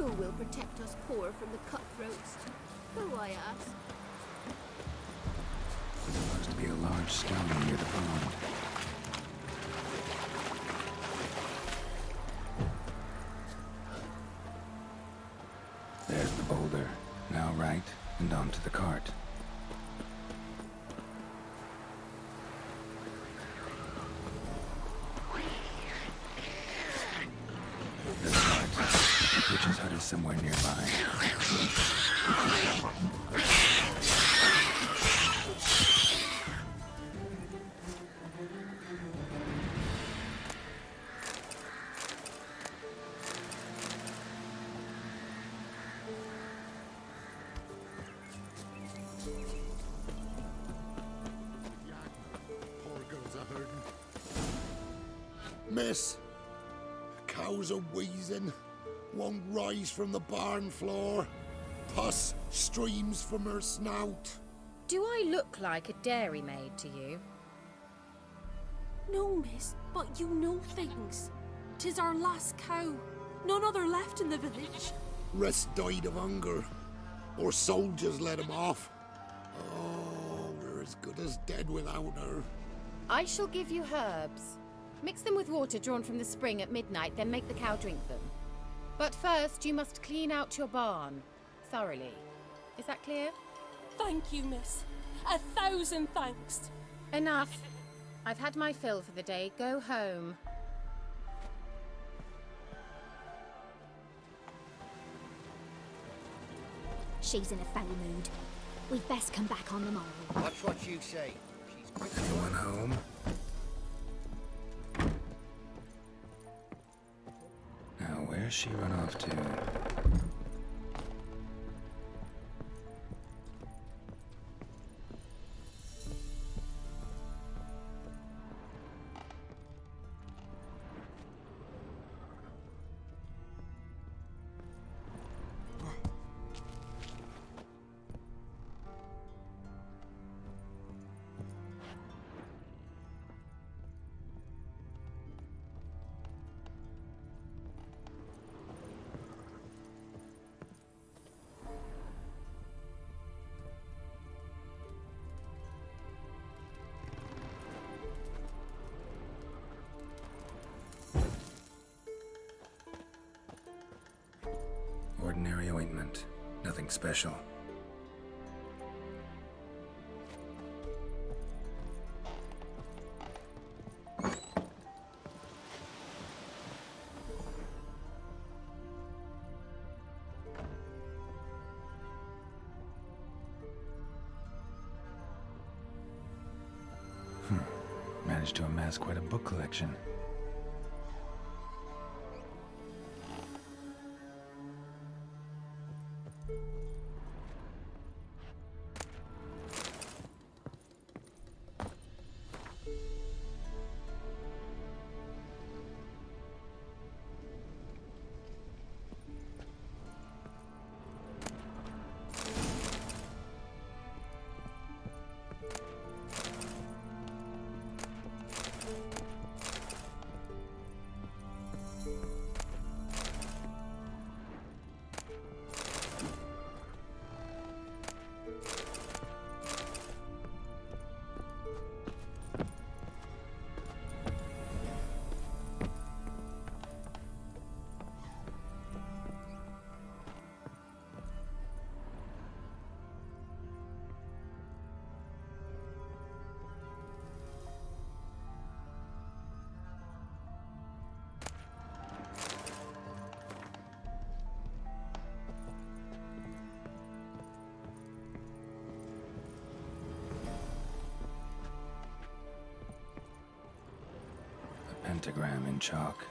Who will protect us poor from the cutthroats? Who, I ask? There looks to be a large stone near the pond. There's the boulder. Now right, and onto the cart. The cart. The witch's hut is somewhere nearby. Miss, cows are wheezing, won't rise from the barn floor. Pus streams from her snout. Do I look like a dairymaid to you? No, miss, but you know things. 'Tis our last cow. None other left in the village. Rest died of hunger, or soldiers let him off. Oh, we're as good as dead without her. I shall give you herbs. Mix them with water drawn from the spring at midnight, then make the cow drink them. But first, you must clean out your barn thoroughly. Is that clear? Thank you, miss. 1,000 thanks. Enough. I've had my fill for the day. Go home. She's in a foul mood. We'd best come back on the morrow. Watch what you say. She's quick. Anyone home? Now, where's she run off to? Ordinary ointment. Nothing special. Managed to amass quite a book collection. Pentagram in chalk.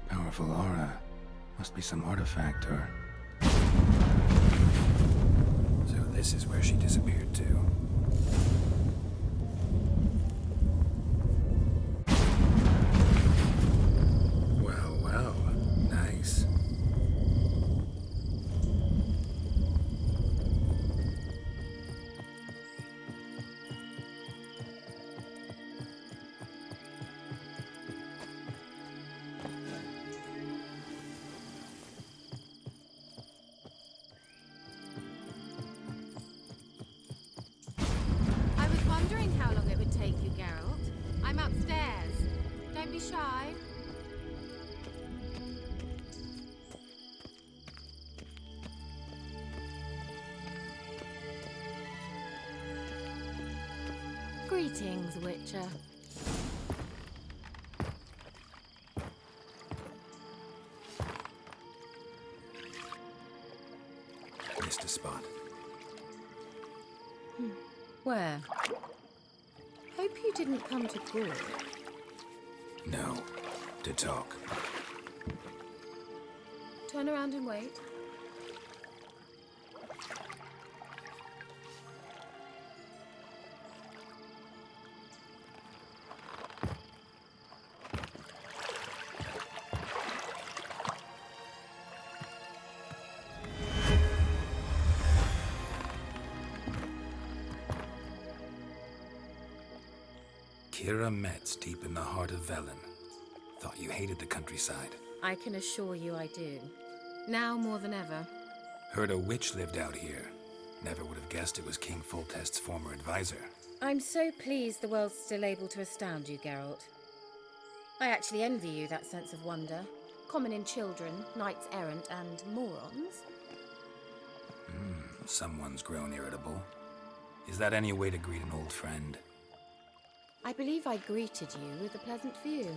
Powerful aura. Must be some artifact or... So this is where she disappeared to. Greetings, Witcher. Missed a spot. Where? Hope you didn't come to Gaul. No. To talk. Turn around and wait. Kira Metz, deep in the heart of Velen. Thought you hated the countryside. I can assure you I do. Now more than ever. Heard a witch lived out here. Never would have guessed it was King Foltest's former advisor. I'm so pleased the world's still able to astound you, Geralt. I actually envy you that sense of wonder. Common in children, knights errant, and morons. Someone's grown irritable. Is that any way to greet an old friend? I believe I greeted you with a pleasant view.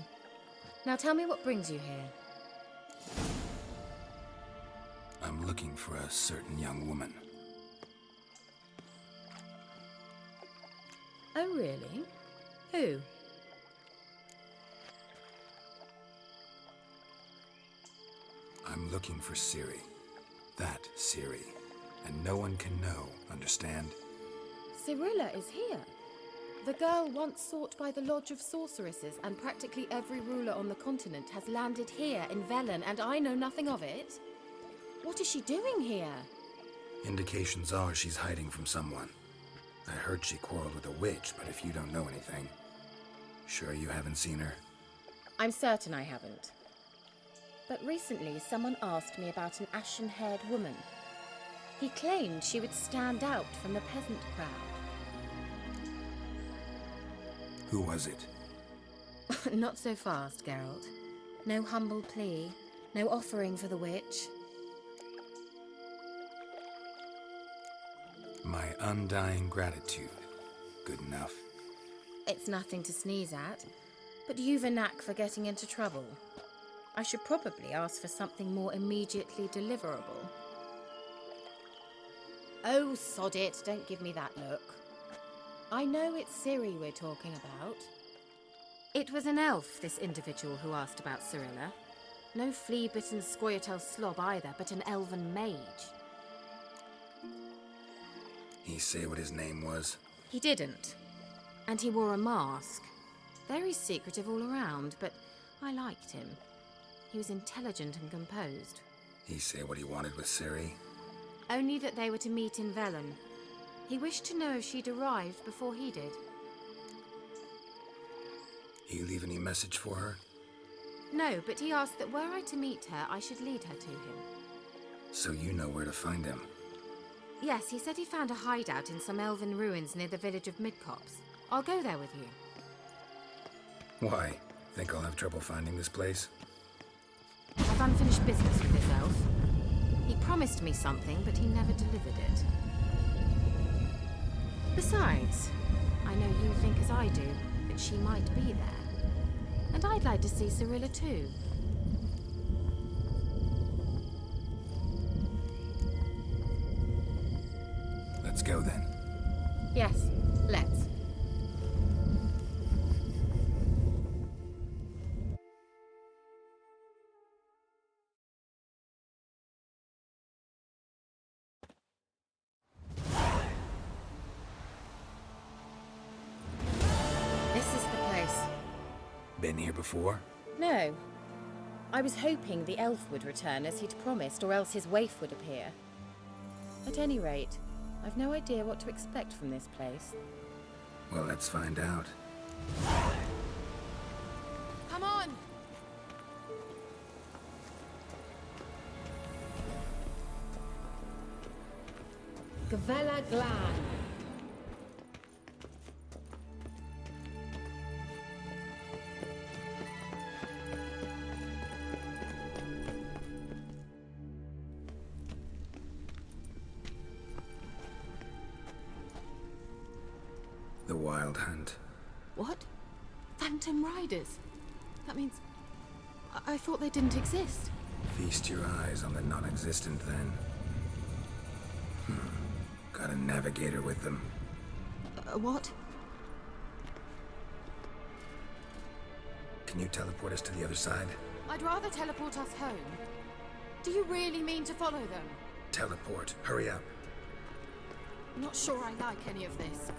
Now tell me what brings you here. I'm looking for a certain young woman. Oh, really? Who? I'm looking for Ciri. That Ciri. And no one can know, understand? Cirilla is here. The girl once sought by the Lodge of Sorceresses, and practically every ruler on the continent has landed here in Velen, and I know nothing of it. What is she doing here? Indications are she's hiding from someone. I heard she quarreled with a witch, but if you don't know anything, sure you haven't seen her? I'm certain I haven't. But recently someone asked me about an ashen-haired woman. He claimed she would stand out from the peasant crowd. Who was it? Not so fast, Geralt. No humble plea, no offering for the witch. My undying gratitude. Good enough. It's nothing to sneeze at, but you've a knack for getting into trouble. I should probably ask for something more immediately deliverable. Oh, sod it, don't give me that look. I know it's Ciri we're talking about. It was an elf, this individual who asked about Cirilla. No flea-bitten Scoia'tael slob either, but an elven mage. He say what his name was? He didn't. And he wore a mask. Very secretive all around, but I liked him. He was intelligent and composed. He say what he wanted with Ciri? Only that they were to meet in Velen. He wished to know if she'd arrived before he did. He leave any message for her? No, but he asked that were I to meet her, I should lead her to him. So you know where to find him? Yes, he said he found a hideout in some elven ruins near the village of Midcopse. I'll go there with you. Why? Think I'll have trouble finding this place? I've unfinished business with this elf. He promised me something, but he never delivered it. Besides, I know you think as I do, that she might be there. And I'd like to see Cirilla too. Let's go then. Yes, let's. This is the place. Been here before? No. I was hoping the elf would return as he'd promised, or else his waif would appear. At any rate, I've no idea what to expect from this place. Well, let's find out. Come on! Gavella Glan. The Wild Hunt. What? Phantom Riders? That means... I thought they didn't exist. Feast your eyes on the non-existent then. Got a navigator with them. What? Can you teleport us to the other side? I'd rather teleport us home. Do you really mean to follow them? Teleport. Hurry up. I'm not sure I like any of this.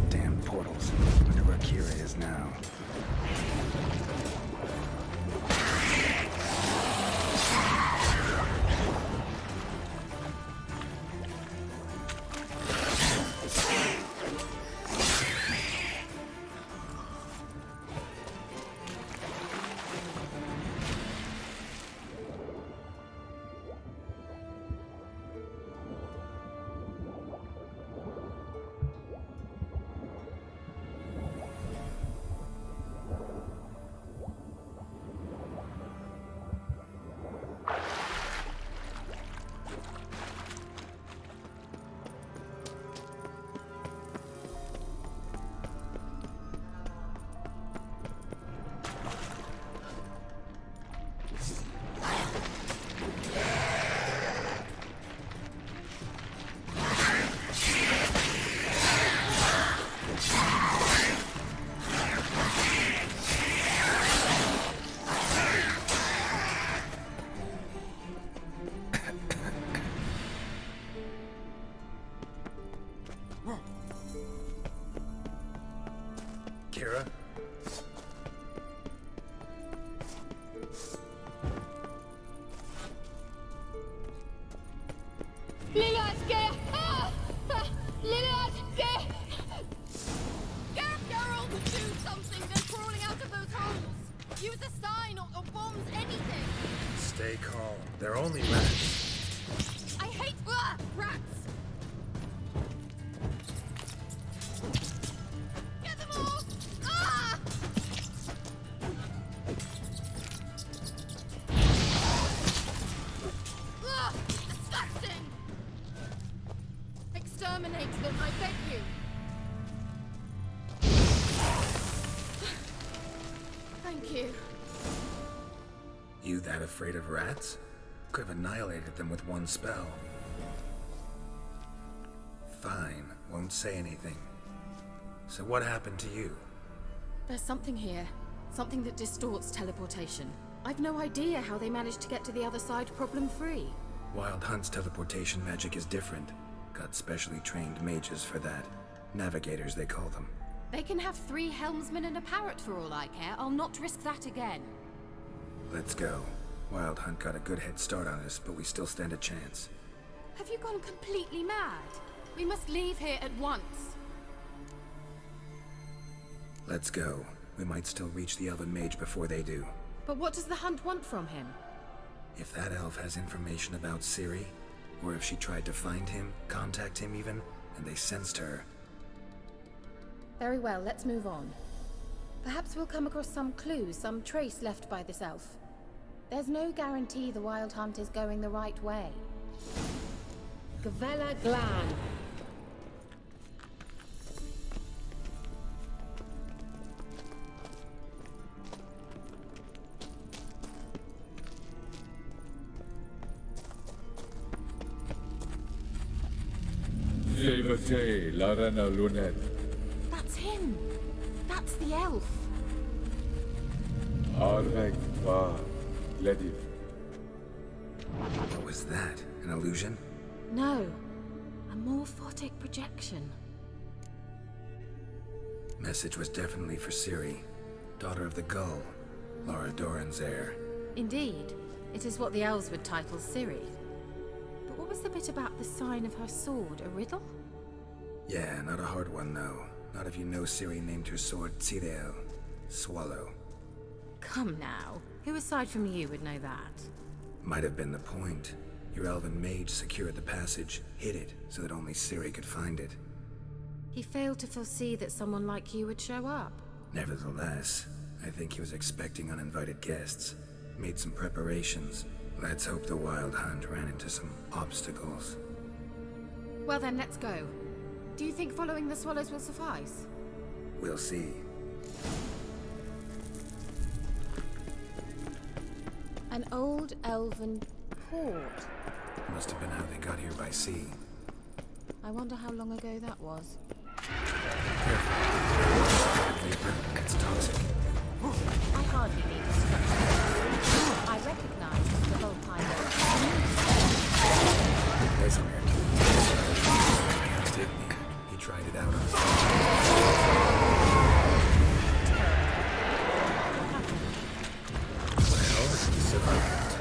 Damn portals. Wonder where Kira is now. Kira? Girl, do something! They're crawling out of those holes! Use a sign or bombs, anything! Stay calm. They're only rats. I hate rats! Get them off! Ah! Ugh, disgusting! Exterminate them, I beg you! Thank you. You that afraid of rats? Could have annihilated them with one spell. Fine, won't say anything. So what happened to you? There's something here. Something that distorts teleportation. I've no idea how they managed to get to the other side problem-free. Wild Hunt's teleportation magic is different. Got specially trained mages for that. Navigators, they call them. They can have 3 helmsmen and a parrot for all I care. I'll not risk that again. Let's go. Wild Hunt got a good head start on us, but we still stand a chance. Have you gone completely mad? We must leave here at once. Let's go. We might still reach the elven mage before they do. But what does the hunt want from him? If that elf has information about Ciri, or if she tried to find him, contact him even, and they sensed her... Very well, let's move on. Perhaps we'll come across some clues, some trace left by this elf. There's no guarantee the Wild Hunt is going the right way. Gavella Glan. That's him! That's the elf! What was that? An illusion? No. A morphotic projection. Message was definitely for Ciri, daughter of the Gull, Laura Doran's heir. Indeed. It is what the elves would title Ciri. But what was the bit about the sign of her sword? A riddle? Yeah, not a hard one though. Not if you know Ciri named her sword Tsirel, swallow. Come now. Who aside from you would know that? Might have been the point. Your elven mage secured the passage, hid it, so that only Ciri could find it. He failed to foresee that someone like you would show up. Nevertheless, I think he was expecting uninvited guests. Made some preparations. Let's hope the Wild Hunt ran into some obstacles. Well then, let's go. Do you think following the swallows will suffice? We'll see. An old elven port. Must have been how they got here by sea. I wonder how long ago that was. Vapor, it's toxic. I hardly need instructions. I recognize the volpine. Isn't it? He tried it out on Well, he survived.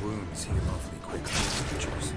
Wounds heal awfully quickly in pictures.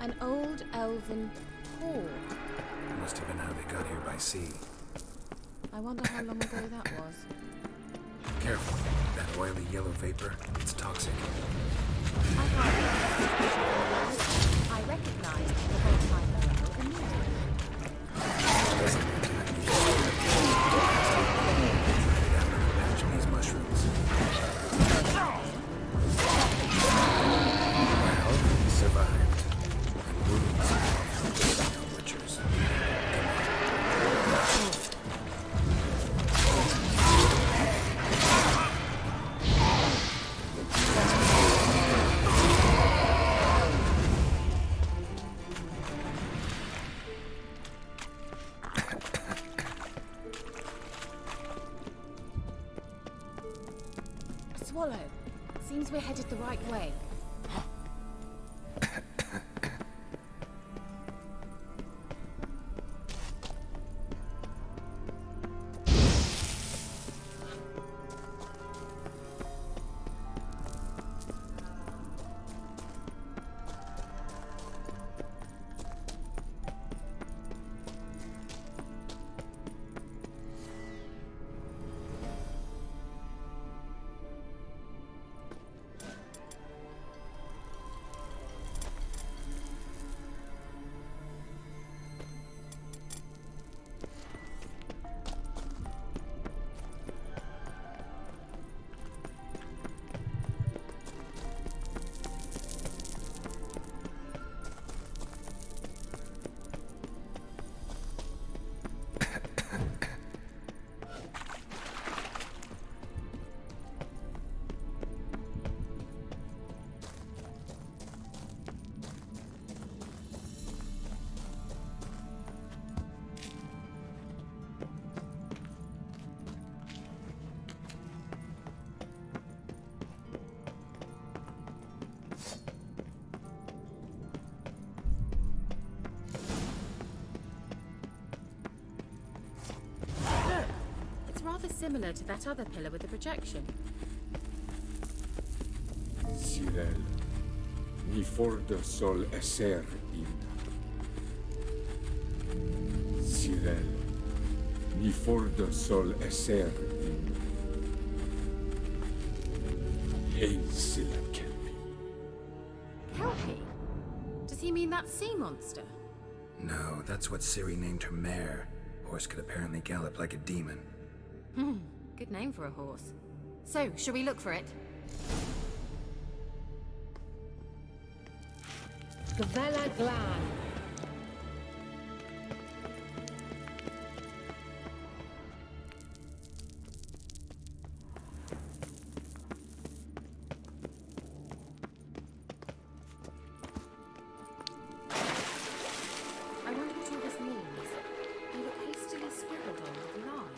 An old elven port. Must have been how they got here by sea. I wonder how long ago that was. Careful. That oily yellow vapor, it's toxic. I recognize the volpine below immediately. These mushrooms. Well, he survived. And wounds from butchers. Swallow. Seems we're headed the right way. Rather similar to that other pillar with the projection. Sirel, ni forda sol esser in. Sirel, ni forda sol esser in. Hail silla kelpi. Kelpie? Does he mean that sea monster? No, that's what Ciri named her mare. Horse could apparently gallop like a demon. Good name for a horse. So, shall we look for it? Gavella Glan. I wonder what all this means. They look hastily scribbled on with lime.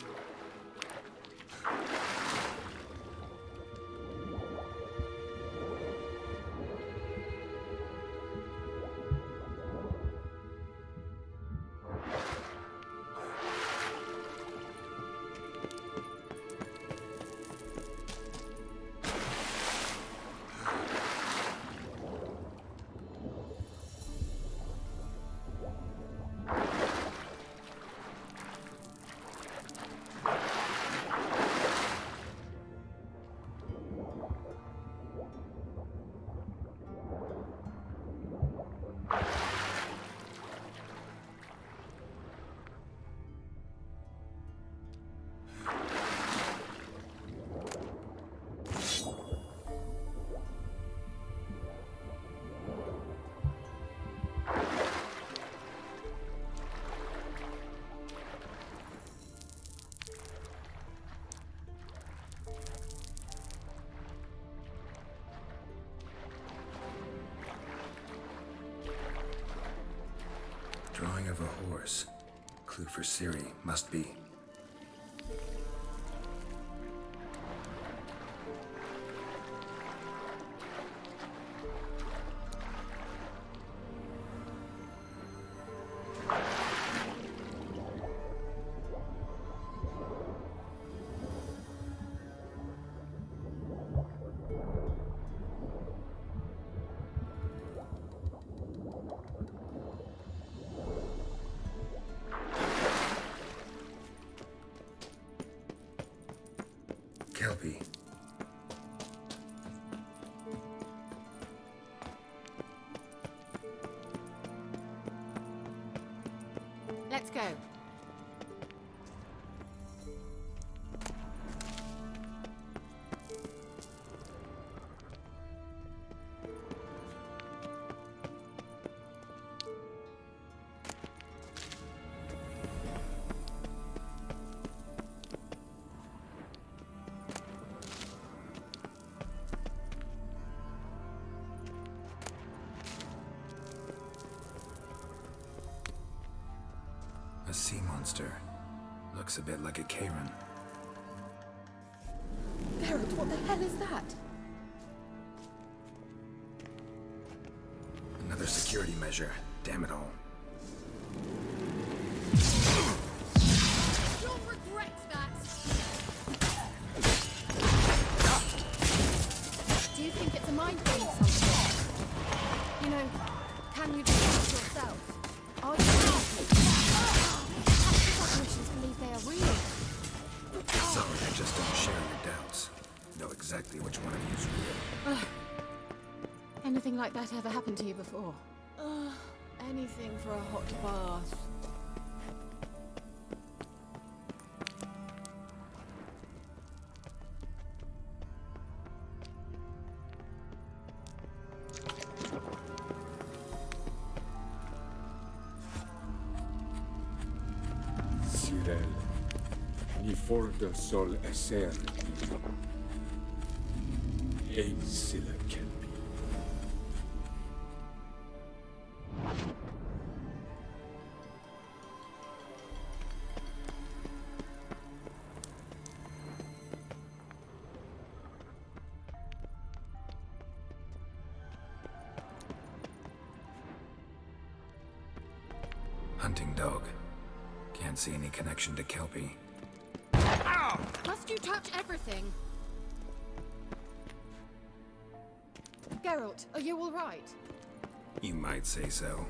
Drawing of a horse. Clue for Siri, must be. Kelpie. Let's go. A sea monster. Looks a bit like a Karen. Geralt, what the hell is that? Another security measure. Damn it all. You'll regret that! Do you think it's a mind game something? You know, can you do it yourself? Are you happy? Politicians believe they are real. Sorry, I just don't share your doubts. Know exactly which one of you is real. Anything like that ever happened to you before? Anything for a hot bath. Sirel, ni forda sol esser Ein silla kelpi. Hunting dog. Can't see any connection to Kelpie. Must you touch everything? Geralt, are you all right? You might say so.